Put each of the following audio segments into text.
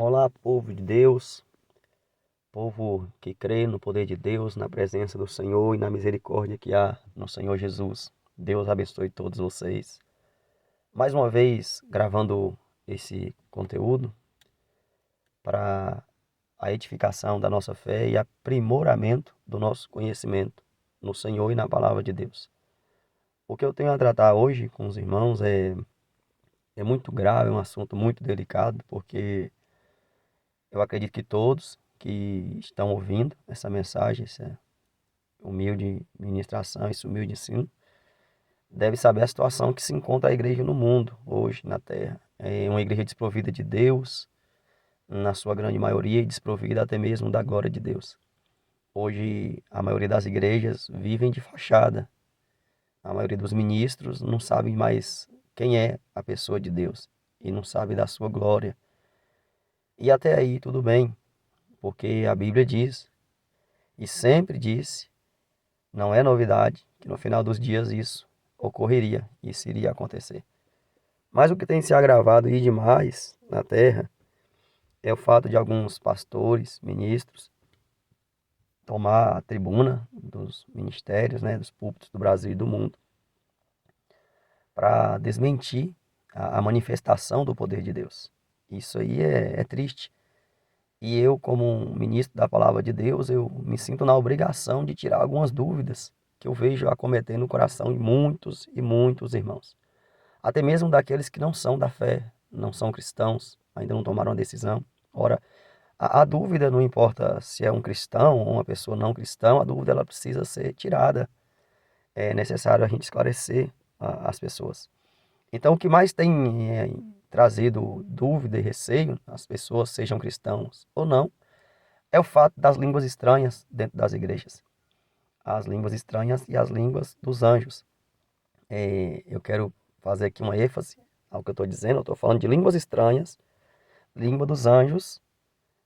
Olá, povo de Deus, povo que crê no poder de Deus, na presença do Senhor e na misericórdia que há no Senhor Jesus. Deus abençoe todos vocês. Mais uma vez, gravando esse conteúdo para a edificação da nossa fé e aprimoramento do nosso conhecimento no Senhor e na palavra de Deus. O que eu tenho a tratar hoje com os irmãos é muito grave, é um assunto muito delicado, porque eu acredito que todos que estão ouvindo essa mensagem, essa humilde ministração, esse humilde ensino, devem saber a situação que se encontra a igreja no mundo, hoje, na terra. É uma igreja desprovida de Deus, na sua grande maioria, e desprovida até mesmo da glória de Deus. Hoje, a maioria das igrejas vivem de fachada. A maioria dos ministros não sabe mais quem é a pessoa de Deus e não sabe da sua glória. E até aí tudo bem, porque a Bíblia diz, e sempre disse, não é novidade, que no final dos dias isso ocorreria, isso iria acontecer. Mas o que tem se agravado e demais na terra é o fato de alguns pastores, ministros, tomar a tribuna dos ministérios, dos púlpitos do Brasil e do mundo, para desmentir a manifestação do poder de Deus. Isso aí é triste. E eu, como um ministro da palavra de Deus, eu me sinto na obrigação de tirar algumas dúvidas que eu vejo acometer no coração de muitos e muitos irmãos. Até mesmo daqueles que não são da fé, não são cristãos, ainda não tomaram a decisão. Ora, a dúvida não importa se é um cristão ou uma pessoa não cristã, a dúvida ela precisa ser tirada. É necessário a gente esclarecer as pessoas. Então, o que mais tem trazido dúvida e receio, as pessoas sejam cristãos ou não, é o fato das línguas estranhas dentro das igrejas. As línguas estranhas e as línguas dos anjos. Eu quero fazer aqui uma ênfase ao que eu estou dizendo. Eu estou falando de línguas estranhas, língua dos anjos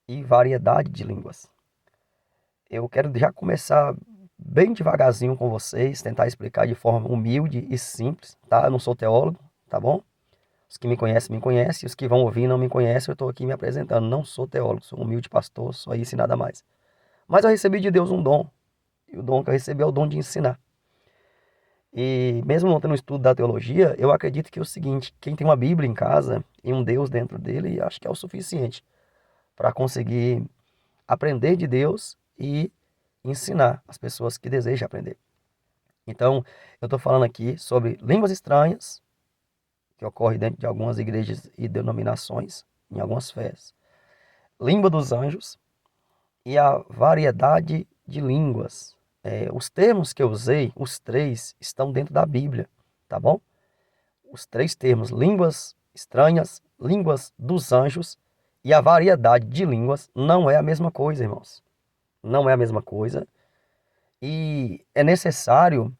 e variedade de línguas. Eu quero já começar bem devagarzinho com vocês, tentar explicar de forma humilde e simples, tá? Eu não sou teólogo, tá bom? Os que me conhecem, os que vão ouvir não me conhecem, eu estou aqui me apresentando. Não sou teólogo, sou um humilde pastor, só isso e nada mais. Mas eu recebi de Deus um dom, e o dom que eu recebi é o dom de ensinar. E mesmo não tendo um estudo da teologia, eu acredito que é o seguinte, quem tem uma Bíblia em casa e um Deus dentro dele, acho que é o suficiente para conseguir aprender de Deus e ensinar as pessoas que desejam aprender. Então, eu estou falando aqui sobre línguas estranhas, que ocorre dentro de algumas igrejas e denominações, em algumas fés. Língua dos anjos e a variedade de línguas. Os termos que eu usei, os três, estão dentro da Bíblia, tá bom? Os três termos, línguas estranhas, línguas dos anjos e a variedade de línguas, não é a mesma coisa, irmãos. Não é a mesma coisa. E é necessário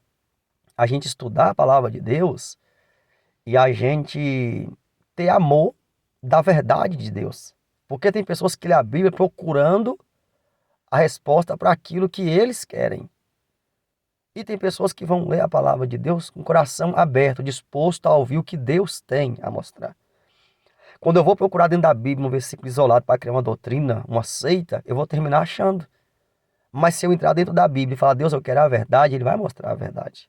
a gente estudar a palavra de Deus e a gente ter amor da verdade de Deus. Porque tem pessoas que lêem a Bíblia procurando a resposta para aquilo que eles querem. E tem pessoas que vão ler a palavra de Deus com o coração aberto, disposto a ouvir o que Deus tem a mostrar. Quando eu vou procurar dentro da Bíblia um versículo isolado para criar uma doutrina, uma seita, eu vou terminar achando. Mas se eu entrar dentro da Bíblia e falar, Deus, eu quero a verdade, Ele vai mostrar a verdade.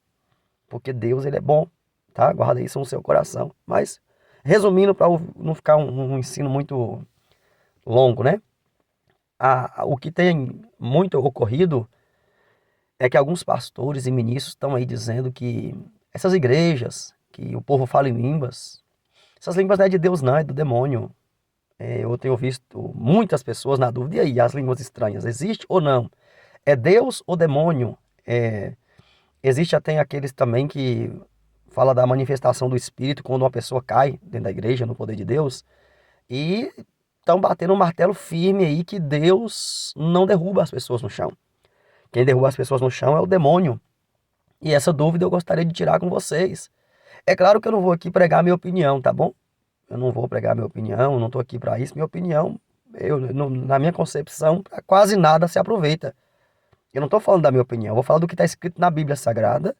Porque Deus, Ele é bom, tá? Guarda isso no seu coração. Mas, resumindo, para não ficar um ensino muito longo, né? O que tem muito ocorrido é que alguns pastores e ministros estão aí dizendo que essas igrejas, que o povo fala em línguas, essas línguas não é de Deus não, é do demônio. Eu tenho visto muitas pessoas na dúvida, e aí, as línguas estranhas, existe ou não? É Deus ou demônio? Existe até aqueles também que fala da manifestação do Espírito quando uma pessoa cai dentro da igreja, no poder de Deus, e estão batendo um martelo firme aí que Deus não derruba as pessoas no chão. Quem derruba as pessoas no chão é o demônio. E essa dúvida eu gostaria de tirar com vocês. É claro que eu não vou aqui pregar minha opinião, tá bom? Eu não vou pregar minha opinião, não estou aqui para isso. Minha opinião, na minha concepção, quase nada se aproveita. Eu não estou falando da minha opinião, eu vou falar do que está escrito na Bíblia Sagrada.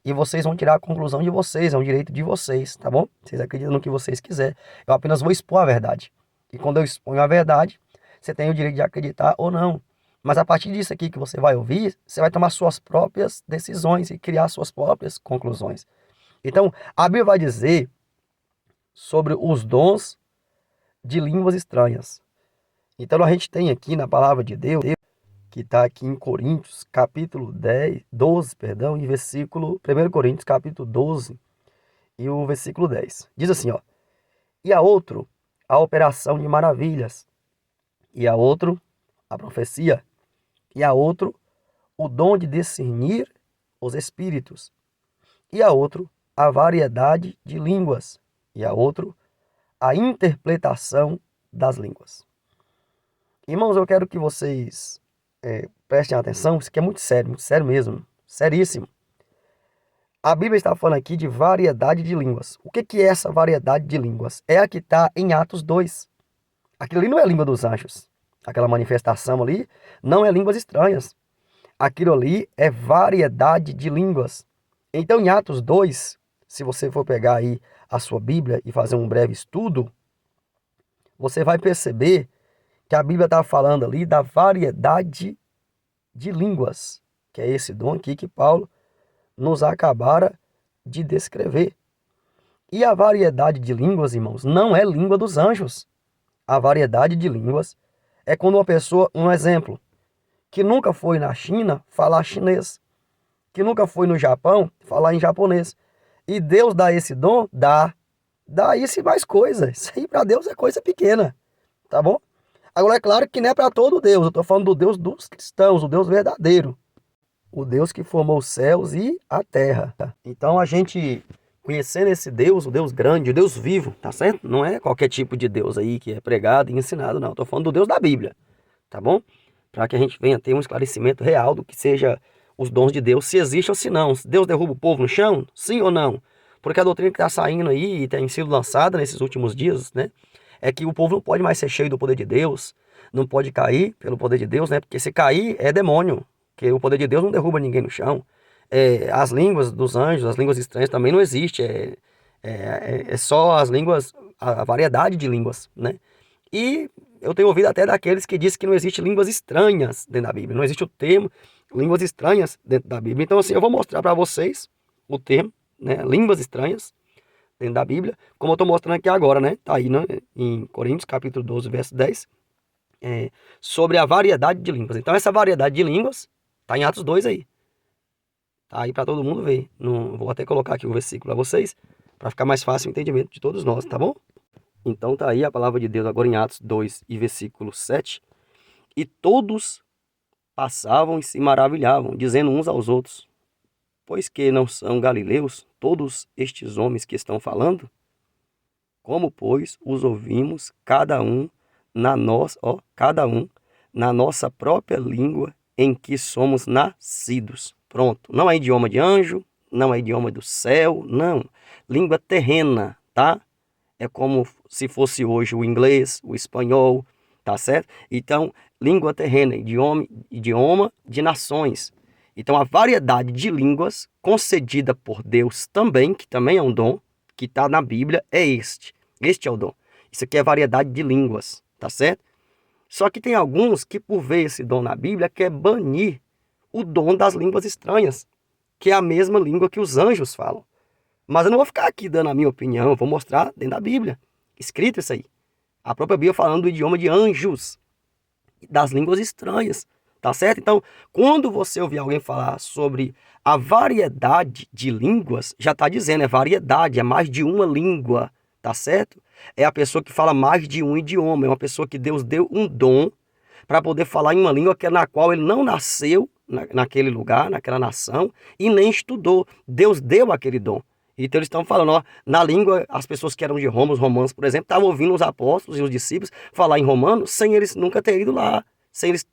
E vocês vão tirar a conclusão de vocês, é um direito de vocês, tá bom? Vocês acreditam no que vocês quiserem. Eu apenas vou expor a verdade. E quando eu exponho a verdade, você tem o direito de acreditar ou não. Mas a partir disso aqui que você vai ouvir, você vai tomar suas próprias decisões e criar suas próprias conclusões. Então, a Bíblia vai dizer sobre os dons de línguas estranhas. Então, a gente tem aqui na palavra de Deus, que está aqui em Coríntios, capítulo 12, perdão, e versículo, 1 Coríntios, capítulo 12, e o versículo 10. Diz assim, ó: e a outro, a operação de maravilhas, e a outro, a profecia, e a outro, o dom de discernir os espíritos, e a outro, a variedade de línguas, e a outro, a interpretação das línguas. Irmãos, eu quero que vocês prestem atenção, isso aqui é muito sério mesmo, seríssimo. A Bíblia está falando aqui de variedade de línguas. O que é essa variedade de línguas? É a que está em Atos 2. Aquilo ali não é a língua dos anjos. Aquela manifestação ali não é línguas estranhas. Aquilo ali é variedade de línguas. Então, em Atos 2, se você for pegar aí a sua Bíblia e fazer um breve estudo, você vai perceber que a Bíblia está falando ali da variedade de línguas, que é esse dom aqui que Paulo nos acabara de descrever. E a variedade de línguas, irmãos, não é língua dos anjos. A variedade de línguas é quando uma pessoa, um exemplo, que nunca foi na China, falar chinês, que nunca foi no Japão, falar em japonês. E Deus dá esse dom? Dá. Dá isso e mais coisa. Isso aí para Deus é coisa pequena, tá bom? Agora é claro que não é para todo Deus, eu estou falando do Deus dos cristãos, o Deus verdadeiro. O Deus que formou os céus e a terra. Tá? Então a gente, conhecendo esse Deus, o Deus grande, o Deus vivo, tá certo? Não é qualquer tipo de Deus aí que é pregado e ensinado, não. Estou falando do Deus da Bíblia, tá bom? Para que a gente venha ter um esclarecimento real do que seja os dons de Deus, se existe ou se não. Se Deus derruba o povo no chão, sim ou não? Porque a doutrina que está saindo aí e tem sido lançada nesses últimos dias, né? É que o povo não pode mais ser cheio do poder de Deus, não pode cair pelo poder de Deus, né? Porque se cair é demônio, que o poder de Deus não derruba ninguém no chão. As línguas dos anjos, as línguas estranhas também não existe, é só as línguas, a variedade de línguas, né? E eu tenho ouvido até daqueles que dizem que não existe línguas estranhas dentro da Bíblia, não existe o termo línguas estranhas dentro da Bíblia. Então assim, eu vou mostrar para vocês o termo, né? Línguas estranhas dentro da Bíblia, como eu estou mostrando aqui agora, né? Tá aí, né? Em Coríntios, capítulo 12, verso 10, sobre a variedade de línguas. Então essa variedade de línguas tá em Atos 2 aí. Tá aí para todo mundo ver. Não, vou até colocar aqui o versículo para vocês, para ficar mais fácil o entendimento de todos nós, tá bom? Então tá aí a palavra de Deus agora em Atos 2 e versículo 7. E todos passavam e se maravilhavam, dizendo uns aos outros: pois que não são galileus todos estes homens que estão falando? Como, pois, os ouvimos cada um na nossa própria língua em que somos nascidos. Pronto. Não é idioma de anjo, não é idioma do céu, não. Língua terrena, tá? É como se fosse hoje o inglês, o espanhol, tá certo? Então, língua terrena, idioma de nações. Então, a variedade de línguas concedida por Deus também, que também é um dom, que está na Bíblia, é este. Este é o dom. Isso aqui é variedade de línguas, tá certo? Só que tem alguns que, por ver esse dom na Bíblia, quer banir o dom das línguas estranhas, que é a mesma língua que os anjos falam. Mas eu não vou ficar aqui dando a minha opinião, eu vou mostrar dentro da Bíblia, escrito isso aí. A própria Bíblia falando do idioma de anjos, das línguas estranhas, tá certo? Então, quando você ouvir alguém falar sobre a variedade de línguas, já está dizendo, é variedade, é mais de uma língua, tá certo? É a pessoa que fala mais de um idioma, é uma pessoa que Deus deu um dom para poder falar em uma língua que na qual ele não nasceu naquele lugar, naquela nação, e nem estudou. Deus deu aquele dom. Então eles estão falando, ó, na língua, as pessoas que eram de Roma, os romanos, por exemplo, estavam ouvindo os apóstolos e os discípulos falar em romano sem eles nunca terem ido lá, sem eles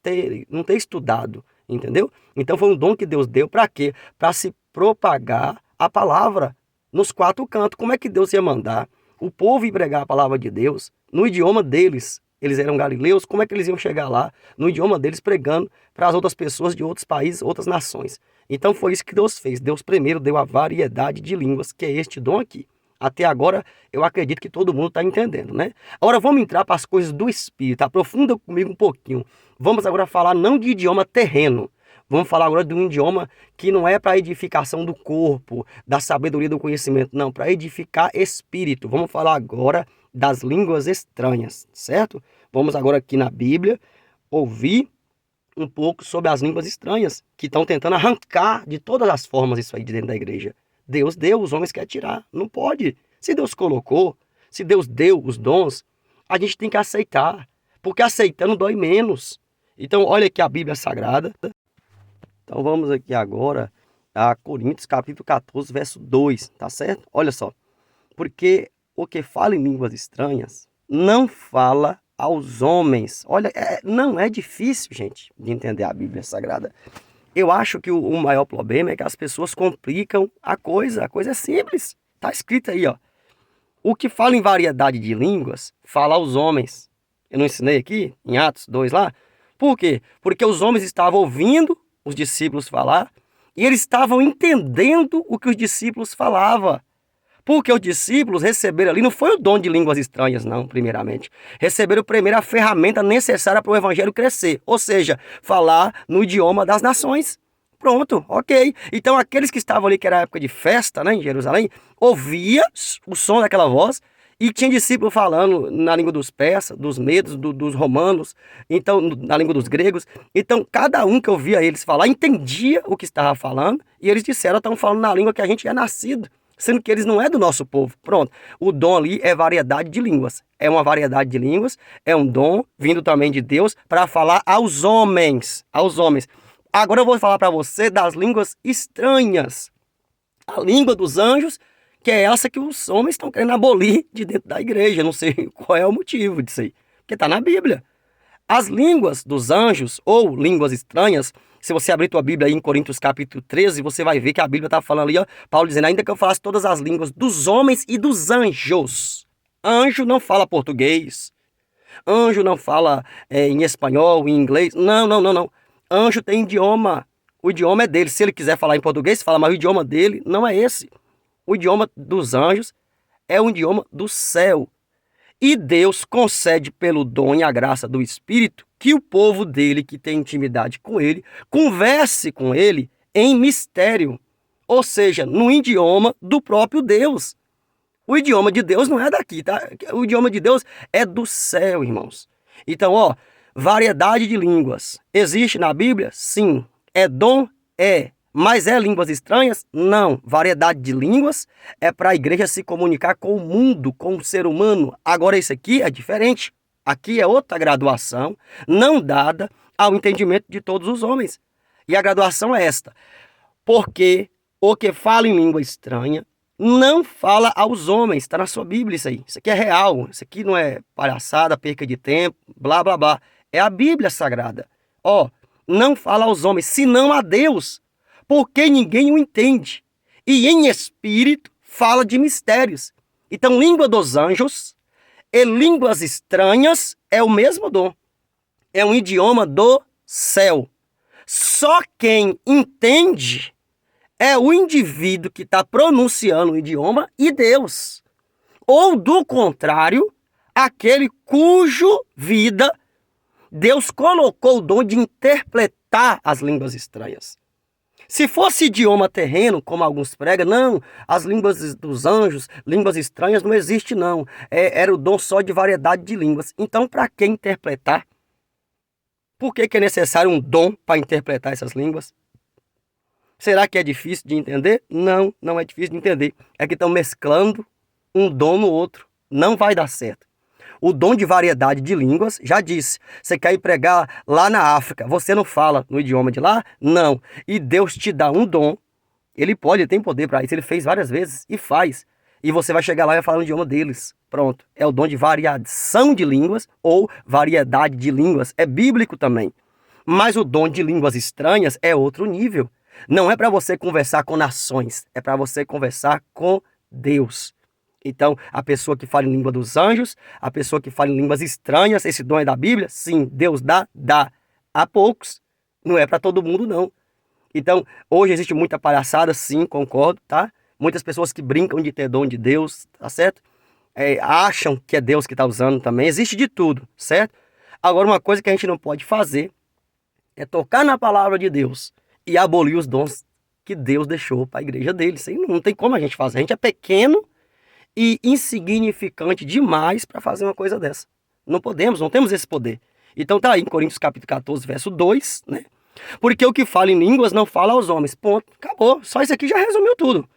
não ter estudado, entendeu? Então foi um dom que Deus deu para quê? Para se propagar a palavra nos quatro cantos. Como é que Deus ia mandar o povo ir pregar a palavra de Deus no idioma deles? Eles eram galileus, como é que eles iam chegar lá no idioma deles pregando para as outras pessoas de outros países, outras nações? Então foi isso que Deus fez. Deus primeiro deu a variedade de línguas, que é este dom aqui. Até agora, eu acredito que todo mundo está entendendo, né? Agora vamos entrar para as coisas do Espírito. Aprofunda comigo um pouquinho. Vamos agora falar não de idioma terreno. Vamos falar agora de um idioma que não é para edificação do corpo, da sabedoria, do conhecimento. Não, para edificar espírito. Vamos falar agora das línguas estranhas, certo? Vamos agora aqui na Bíblia ouvir um pouco sobre as línguas estranhas, que estão tentando arrancar de todas as formas isso aí de dentro da igreja. Deus deu, os homens querem tirar. Não pode. Se Deus colocou, se Deus deu os dons, a gente tem que aceitar. Porque aceitando dói menos. Então, olha aqui a Bíblia Sagrada. Então, vamos aqui agora a Coríntios, capítulo 14, verso 2, tá certo? Olha só. Porque o que fala em línguas estranhas não fala aos homens. Olha, não é difícil, gente, de entender a Bíblia Sagrada. Eu acho que o maior problema é que as pessoas complicam a coisa. A coisa é simples. Está escrito aí, ó. O que fala em variedade de línguas, fala aos homens. Eu não ensinei aqui, em Atos 2 lá? Por quê? Porque os homens estavam ouvindo os discípulos falar e eles estavam entendendo o que os discípulos falavam. Porque os discípulos receberam ali, não foi o dom de línguas estranhas, não, primeiramente. Receberam primeiro a ferramenta necessária para o evangelho crescer. Ou seja, falar no idioma das nações. Pronto, ok. Então aqueles que estavam ali, que era a época de festa, né, em Jerusalém, ouvia o som daquela voz e tinha discípulo falando na língua dos persas, dos medos, dos romanos, então na língua dos gregos. Então cada um que ouvia eles falar entendia o que estava falando e eles disseram, estão falando na língua que a gente é nascido. Sendo que eles não é do nosso povo. Pronto. O dom ali é variedade de línguas. É uma variedade de línguas, é um dom vindo também de Deus para falar aos homens. Aos homens. Agora eu vou falar para você das línguas estranhas. A língua dos anjos, que é essa que os homens estão querendo abolir de dentro da igreja. Não sei qual é o motivo disso aí. Porque está na Bíblia. As línguas dos anjos, ou línguas estranhas, se você abrir tua Bíblia aí em Coríntios capítulo 13, você vai ver que a Bíblia está falando ali, ó, Paulo dizendo, ainda que eu falasse todas as línguas dos homens e dos anjos. Anjo não fala português. Anjo não fala em espanhol, em inglês. Não, não, não, não. Anjo tem idioma. O idioma é dele. Se ele quiser falar em português, fala, mas o idioma dele não é esse. O idioma dos anjos é o idioma do céu. E Deus concede pelo dom e a graça do Espírito que o povo dele, que tem intimidade com ele, converse com ele em mistério. Ou seja, no idioma do próprio Deus. O idioma de Deus não é daqui, tá? O idioma de Deus é do céu, irmãos. Então, ó, variedade de línguas. Existe na Bíblia? Sim. É dom? É. Mas é línguas estranhas? Não. Variedade de línguas é para a igreja se comunicar com o mundo, com o ser humano. Agora, isso aqui é diferente. Aqui é outra graduação, não dada ao entendimento de todos os homens. E a graduação é esta. Porque o que fala em língua estranha não fala aos homens. Está na sua Bíblia isso aí. Isso aqui é real. Isso aqui não é palhaçada, perca de tempo, blá, blá, blá. É a Bíblia Sagrada. Ó, não fala aos homens, senão a Deus. Porque ninguém o entende. E em espírito fala de mistérios. Então, língua dos anjos e línguas estranhas é o mesmo dom. É um idioma do céu. Só quem entende é o indivíduo que está pronunciando o idioma e Deus. Ou, do contrário, aquele cujo vida Deus colocou o dom de interpretar as línguas estranhas. Se fosse idioma terreno, como alguns pregam, não, as línguas dos anjos, línguas estranhas, não existe não. Era o dom só de variedade de línguas. Então, para que interpretar? Por que é necessário um dom para interpretar essas línguas? Será que é difícil de entender? Não, não é difícil de entender. É que estão mesclando um dom no outro. Não vai dar certo. O dom de variedade de línguas, já disse, você quer ir pregar lá na África, você não fala no idioma de lá? Não. E Deus te dá um dom, ele tem poder para isso, ele fez várias vezes e faz. E você vai chegar lá e vai falar no idioma deles. Pronto. É o dom de variação de línguas ou variedade de línguas. É bíblico também. Mas o dom de línguas estranhas é outro nível. Não é para você conversar com nações, é para você conversar com Deus. Então, a pessoa que fala em língua dos anjos, a pessoa que fala em línguas estranhas, esse dom é da Bíblia? Sim, Deus dá. A poucos. Não é para todo mundo, não. Então, hoje existe muita palhaçada, sim, concordo, tá? Muitas pessoas que brincam de ter dom de Deus, tá certo? Acham que é Deus que está usando também. Existe de tudo, certo? Agora, uma coisa que a gente não pode fazer é tocar na palavra de Deus e abolir os dons que Deus deixou para a igreja dele. Isso aí não tem como a gente fazer. A gente é pequeno e insignificante demais para fazer uma coisa dessa. Não podemos, não temos esse poder. Então tá aí em Coríntios capítulo 14, verso 2, né? Porque o que fala em línguas não fala aos homens. Ponto. Acabou. Só isso aqui já resumiu tudo.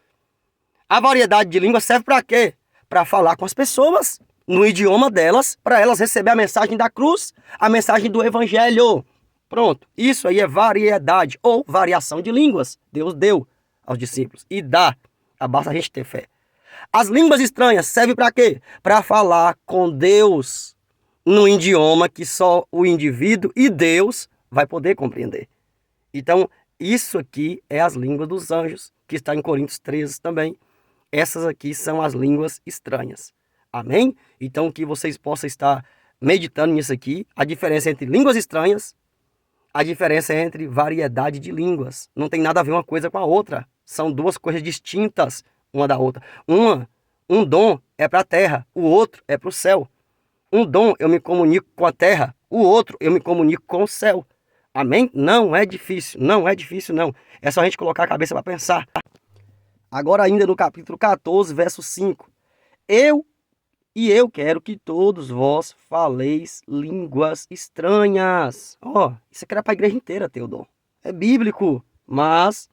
A variedade de línguas serve para quê? Para falar com as pessoas no idioma delas, para elas receber a mensagem da cruz, a mensagem do evangelho. Pronto. Isso aí é variedade ou variação de línguas. Deus deu aos discípulos e dá. Basta a gente ter fé. As línguas estranhas servem para quê? Para falar com Deus no idioma que só o indivíduo e Deus vai poder compreender. Então, isso aqui é as línguas dos anjos, que está em Coríntios 13 também. Essas aqui são as línguas estranhas. Amém? Então, que vocês possam estar meditando nisso aqui. A diferença entre línguas estranhas, a diferença entre variedade de línguas. Não tem nada a ver uma coisa com a outra. São duas coisas distintas uma da outra. Um dom é para a terra, o outro é para o céu. Um dom eu me comunico com a terra, o outro eu me comunico com o céu. Amém? Não é difícil, não é difícil não. É só a gente colocar a cabeça para pensar. Agora ainda no capítulo 14, verso 5. Eu quero que todos vós faleis línguas estranhas. Isso aqui era para a igreja inteira ter o dom. É bíblico, mas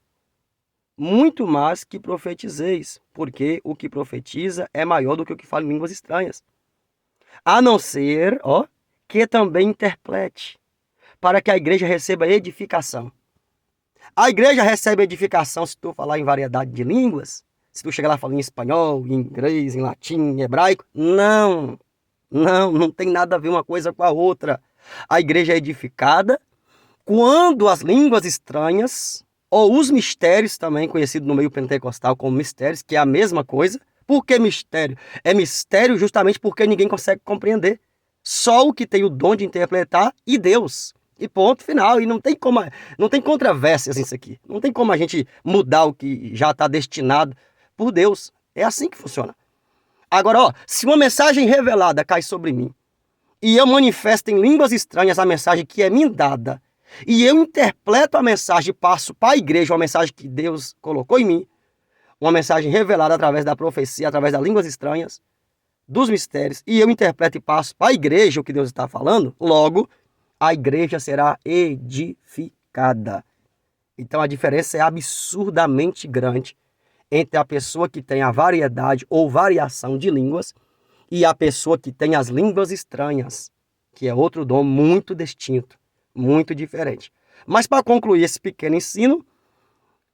muito mais que profetizeis, porque o que profetiza é maior do que o que fala em línguas estranhas. A não ser, que também interprete, para que a igreja receba edificação. A igreja recebe edificação se tu falar em variedade de línguas, se tu chegar lá falando em espanhol, em inglês, em latim, em hebraico. Não tem nada a ver uma coisa com a outra. A igreja é edificada quando as línguas estranhas, ou os mistérios também, conhecido no meio pentecostal como mistérios, que é a mesma coisa. Por que mistério? É mistério justamente porque ninguém consegue compreender. Só o que tem o dom de interpretar e Deus. E ponto final. E não tem controvérsias nisso aqui. Não tem como a gente mudar o que já está destinado por Deus. É assim que funciona. Agora, se uma mensagem revelada cai sobre mim, e eu manifesto em línguas estranhas a mensagem que é me dada, e eu interpreto a mensagem e passo para a igreja uma mensagem que Deus colocou em mim, uma mensagem revelada através da profecia, através das línguas estranhas, dos mistérios, e eu interpreto e passo para a igreja o que Deus está falando, logo, a igreja será edificada. Então a diferença é absurdamente grande entre a pessoa que tem a variedade ou variação de línguas e a pessoa que tem as línguas estranhas, que é outro dom muito distinto, muito diferente. Mas para concluir esse pequeno ensino,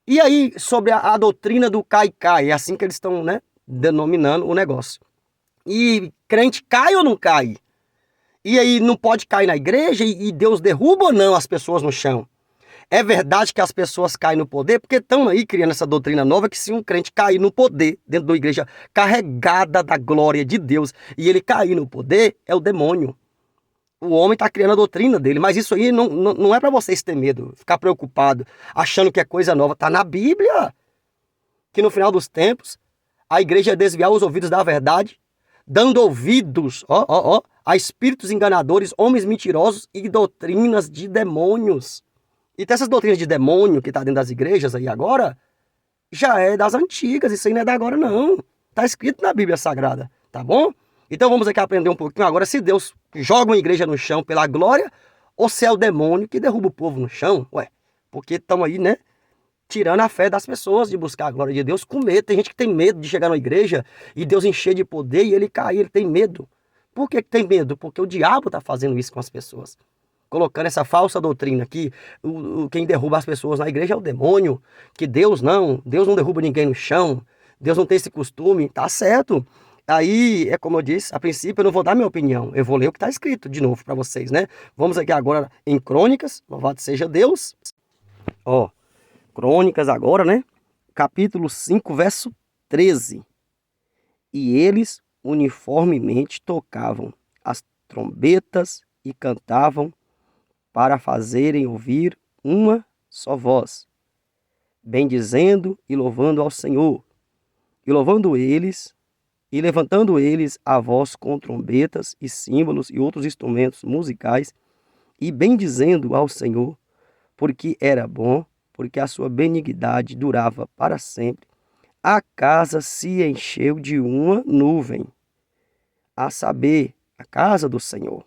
e aí sobre a doutrina do cai-cai, é assim que eles estão, denominando o negócio. E crente cai ou não cai? E aí não pode cair na igreja e Deus derruba ou não as pessoas no chão? É verdade que as pessoas caem no poder? Porque estão aí criando essa doutrina nova que se um crente cair no poder dentro da igreja carregada da glória de Deus e ele cair no poder, é o demônio. O homem está criando a doutrina dele, mas isso aí não é para vocês ter medo, ficar preocupado, achando que é coisa nova. Está na Bíblia que no final dos tempos a igreja ia desviar os ouvidos da verdade, dando ouvidos a espíritos enganadores, homens mentirosos e doutrinas de demônios. E essas doutrinas de demônio que está dentro das igrejas aí agora, já é das antigas, isso aí não é da agora não. Está escrito na Bíblia Sagrada, tá bom? Então vamos aqui aprender um pouquinho agora se Deus joga uma igreja no chão pela glória ou se é o demônio que derruba o povo no chão. Porque estão aí, tirando a fé das pessoas de buscar a glória de Deus com medo. Tem gente que tem medo de chegar na igreja e Deus encher de poder e ele cair, ele tem medo. Por que tem medo? Porque o diabo está fazendo isso com as pessoas. Colocando essa falsa doutrina que quem derruba as pessoas na igreja é o demônio, que Deus não derruba ninguém no chão, Deus não tem esse costume, tá certo. Aí, é como eu disse, a princípio eu não vou dar minha opinião, eu vou ler o que está escrito de novo para vocês, Vamos aqui agora em Crônicas, louvado seja Deus. Crônicas agora, capítulo 5, verso 13. E eles uniformemente tocavam as trombetas e cantavam para fazerem ouvir uma só voz, bendizendo e louvando ao Senhor, e louvando eles, e levantando eles a voz com trombetas e símbolos e outros instrumentos musicais, e bendizendo ao Senhor, porque era bom, porque a sua benignidade durava para sempre. A casa se encheu de uma nuvem, a saber, a casa do Senhor.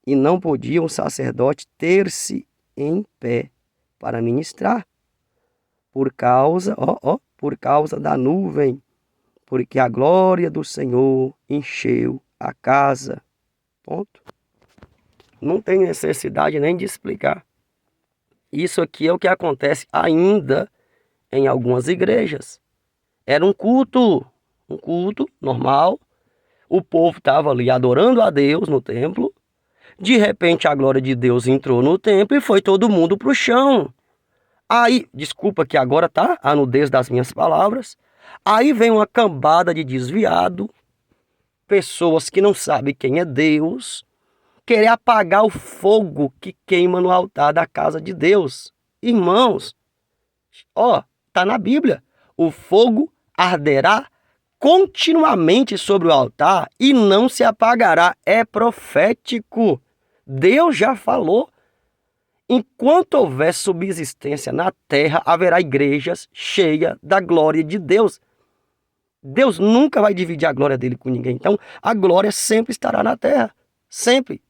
E não podia o sacerdote ter-se em pé para ministrar, por causa da nuvem, porque a glória do Senhor encheu a casa. Ponto. Não tem necessidade nem de explicar. Isso aqui é o que acontece ainda em algumas igrejas. Era um culto normal. O povo estava ali adorando a Deus no templo. De repente a glória de Deus entrou no templo e foi todo mundo para o chão. Aí, desculpa que agora tá a nudez das minhas palavras. Aí vem uma cambada de desviado, pessoas que não sabem quem é Deus, querer apagar o fogo que queima no altar da casa de Deus. Irmãos, tá na Bíblia. O fogo arderá continuamente sobre o altar e não se apagará. É profético. Deus já falou. Enquanto houver subsistência na terra, haverá igrejas cheias da glória de Deus. Deus nunca vai dividir a glória dele com ninguém. Então, a glória sempre estará na terra. Sempre.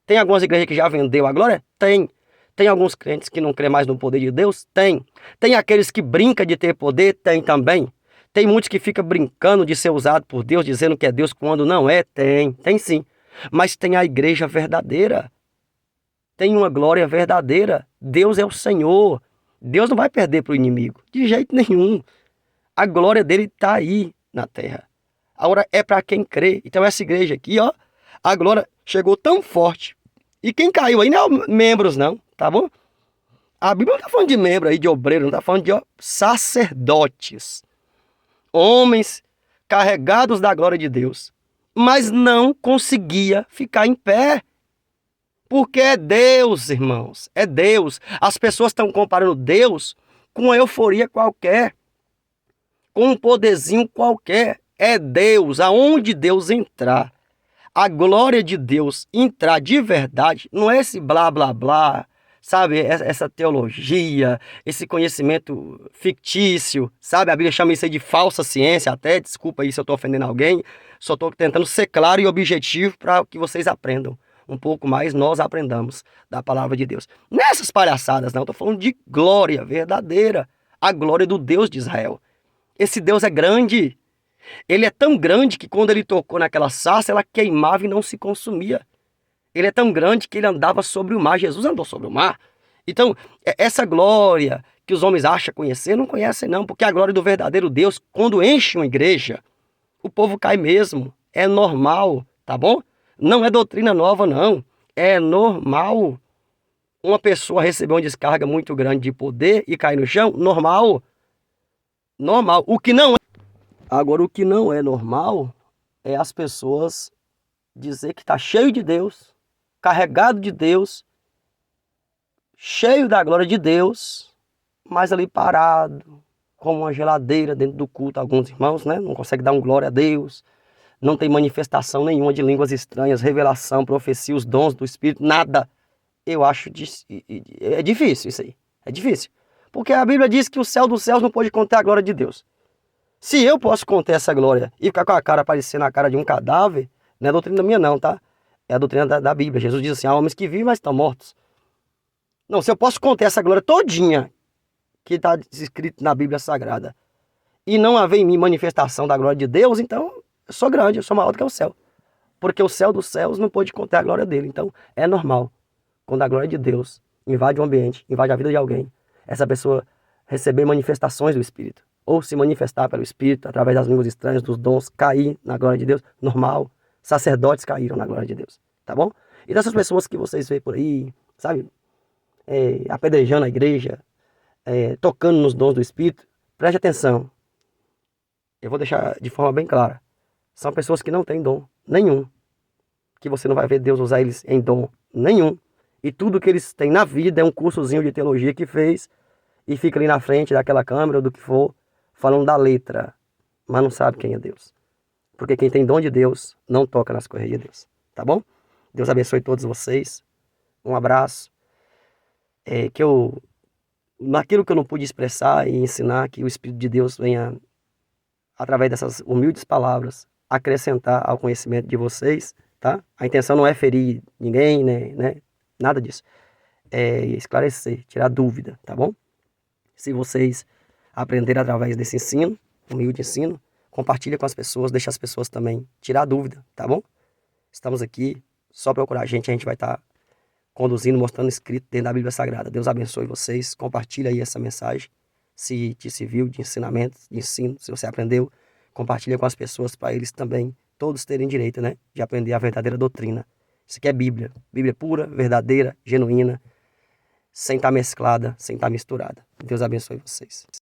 Tem algumas igrejas que já vendeu a glória? Tem. Tem alguns crentes que não crê mais no poder de Deus? Tem. Tem aqueles que brincam de ter poder? Tem também. Tem muitos que ficam brincando de ser usado por Deus, dizendo que é Deus quando não é? Tem. Tem sim. Mas tem a igreja verdadeira. Tem uma glória verdadeira. Deus é o Senhor. Deus não vai perder para o inimigo. De jeito nenhum. A glória dele está aí na terra. Agora é para quem crê. Então essa igreja aqui, a glória chegou tão forte. E quem caiu aí não é membros não, tá bom? A Bíblia não está falando de membro aí, de obreiro, não está falando de sacerdotes. Homens carregados da glória de Deus. Mas não conseguia ficar em pé. Porque é Deus, irmãos, é Deus. As pessoas estão comparando Deus com uma euforia qualquer, com um poderzinho qualquer. É Deus, aonde Deus entrar, a glória de Deus entrar de verdade, não é esse blá blá blá, sabe, essa teologia, esse conhecimento fictício, sabe, a Bíblia chama isso aí de falsa ciência até, desculpa aí se eu estou ofendendo alguém, só estou tentando ser claro e objetivo para que vocês aprendam um pouco mais, nós aprendamos da palavra de Deus. Nessas palhaçadas, não, estou falando de glória verdadeira, a glória do Deus de Israel. Esse Deus é grande, ele é tão grande que quando ele tocou naquela sarça, ela queimava e não se consumia. Ele é tão grande que ele andava sobre o mar, Jesus andou sobre o mar. Então, essa glória que os homens acham conhecer, não conhecem não, porque a glória do verdadeiro Deus, quando enche uma igreja, o povo cai mesmo, é normal, tá bom? Não é doutrina nova, não. É normal. Uma pessoa receber uma descarga muito grande de poder e cair no chão, normal. Normal. O que não é... Agora, o que não é normal é as pessoas dizer que está cheio de Deus, carregado de Deus, cheio da glória de Deus, mas ali parado, como uma geladeira dentro do culto. Alguns irmãos, né, não conseguem dar um glória a Deus. Não tem manifestação nenhuma de línguas estranhas, revelação, profecia, os dons do Espírito, nada. Eu acho é difícil isso aí. É difícil. Porque a Bíblia diz que o céu dos céus não pode conter a glória de Deus. Se eu posso conter essa glória e ficar com a cara parecendo a cara de um cadáver, não é doutrina minha não, tá? É a doutrina da Bíblia. Jesus diz assim, há homens que vivem, mas estão mortos. Não, se eu posso conter essa glória todinha que está escrito na Bíblia Sagrada e não haver em mim manifestação da glória de Deus, então... eu sou grande, eu sou maior do que o céu. Porque o céu dos céus não pode conter a glória dele. Então, é normal. Quando a glória de Deus invade o ambiente, invade a vida de alguém, essa pessoa receber manifestações do Espírito. Ou se manifestar pelo Espírito, através das línguas estranhas, dos dons, cair na glória de Deus. Normal. Sacerdotes caíram na glória de Deus. Tá bom? E dessas pessoas que vocês veem por aí, sabe? Apedrejando a igreja, tocando nos dons do Espírito, preste atenção. Eu vou deixar de forma bem clara. São pessoas que não têm dom nenhum. Que você não vai ver Deus usar eles em dom nenhum. E tudo que eles têm na vida é um cursozinho de teologia que fez e fica ali na frente daquela câmera ou do que for, falando da letra. mas não sabe quem é Deus. Porque quem tem dom de Deus não toca nas coisas de Deus. Tá bom? Deus abençoe todos vocês. Um abraço. Naquilo que eu não pude expressar e ensinar, que o Espírito de Deus venha, através dessas humildes palavras, acrescentar ao conhecimento de vocês, tá? A intenção não é ferir ninguém, né? Nada disso. É esclarecer, tirar dúvida, tá bom? Se vocês aprenderem através desse ensino, humilde ensino, compartilha com as pessoas, deixa as pessoas também tirar dúvida, tá bom? Estamos aqui, só procurar a gente vai estar conduzindo, mostrando escrito dentro da Bíblia Sagrada. Deus abençoe vocês, compartilha aí essa mensagem, se te serviu de ensinamento, de ensino, se você aprendeu, compartilha com as pessoas para eles também, todos terem direito, né, de aprender a verdadeira doutrina. Isso aqui é Bíblia, Bíblia pura, verdadeira, genuína, sem estar mesclada, sem estar misturada. Deus abençoe vocês.